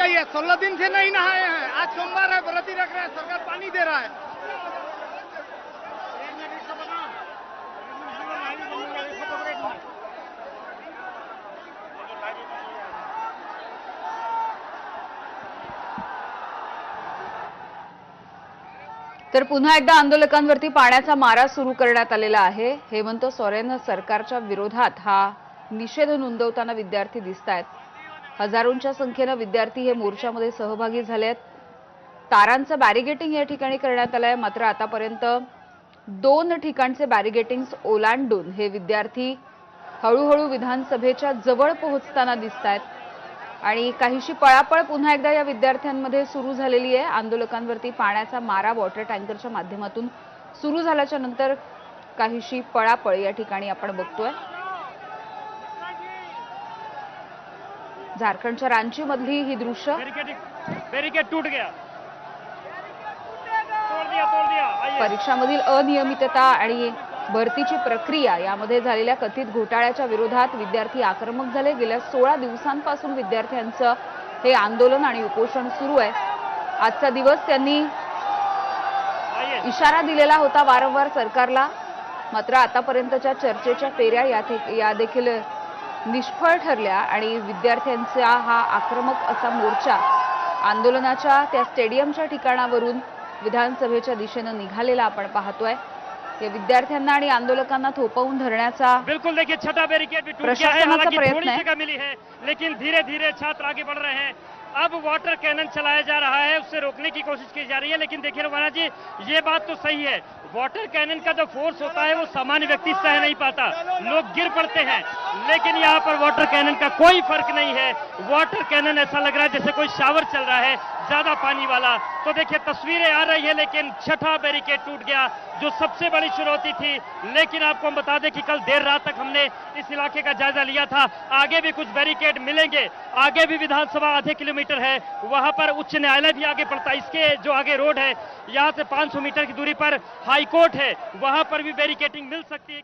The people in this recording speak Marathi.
चाहिए। 16 दिन से नहीं नहाए हैं, आज सोमवार है, व्रती रख रहे हैं, सरकार पानी दे रहा है। तर पुन्हा एकदा आंदोलकांवरती पाण्याचा मारा सुरू करण्यात आलेला आहे। हेमंत सोरेन सरकारच्या विरोधात हा निषेध नोंदवताना विद्यार्थी दिसतायत। हजारोंच्या संख्येने विद्यार्थी हे मोर्चामध्ये सहभागी झालेत। तारांचं बॅरिगेटिंग या ठिकाणी करण्यात आलंय, मात्र आतापर्यंत 2 ठिकाणचे बॅरिगेटिंग्स ओलांडून हे विद्यार्थी हळूहळू विधानसभेच्या जवळ पोहोचताना दिसतायत आणि काहीशी पळापळ पुन्हा एकदा या विद्यार्थ्यांमध्ये सुरू झालेली आहे। आंदोलकांवरती पाण्याचा मारा वॉटर टँकरच्या माध्यमातून सुरू झाल्याच्या नंतर काहीशी पळापळ या ठिकाणी आपण बघतोय। झारखंडच्या रांची मधली ही दृश्य। बैरिकेड टूट गया, तोड़ दिया। परीक्षामधील अनियमितता आणि भरतीची प्रक्रिया यामध्ये झालेल्या कथित घोटाळ्याच्या विरोधात विद्यार्थी आक्रमक झाले। गेल्या 16 दिवसांपासून विद्यार्थ्यांचं हे आंदोलन आणि उपोषण सुरू आहे। आजचा दिवस त्यांनी इशारा दिलेला होता वारंवार सरकारला, मात्र आतापर्यंतच्या चर्चेच्या फेऱ्या या देखील निष्फळ ठरल्या आणि विद्यार्थ्यांचा हा आक्रमक असा मोर्चा आंदोलनाच्या त्या स्टेडियमच्या ठिकाणावरून विधानसभेच्या दिशेने निघालेला आपण पाहतोय। ये विद्यार्थ्यांना आणि आंदोलकांना थोपवून धरण्याचा बिल्कुल देखिए छठा बैरिकेड भी टूट गया है। हालांकि थोड़ी जगह मिली है, लेकिन धीरे धीरे छात्र आगे बढ़ रहे हैं। अब वाटर कैनन चलाया जा रहा है, उससे रोकने की कोशिश की जा रही है। लेकिन देखिए रवाना जी, ये बात तो सही है, वाटर कैनन का जो फोर्स होता है वो सामान्य व्यक्ति सह नहीं पाता, लोग गिर पड़ते हैं। लेकिन यहाँ पर वाटर कैनन का कोई फर्क नहीं है। वाटर कैनन ऐसा लग रहा है जैसे कोई शावर चल रहा है, ज्यादा पानी वाला। तो देखिए तस्वीरें आ रही है, लेकिन छठा बैरिकेड टूट गया, जो सबसे बड़ी चुनौती थी। लेकिन आपको हम बता दें कि कल देर रात तक हमने इस इलाके का जायजा लिया था। आगे भी कुछ बैरिकेड मिलेंगे, आगे भी विधानसभा आधे किलोमीटर है, वहां पर उच्च न्यायालय भी आगे पड़ता है। इसके जो आगे रोड है, यहाँ से 500 मीटर की दूरी पर हाई कोर्ट है, वहां पर भी बैरिकेडिंग मिल सकती है।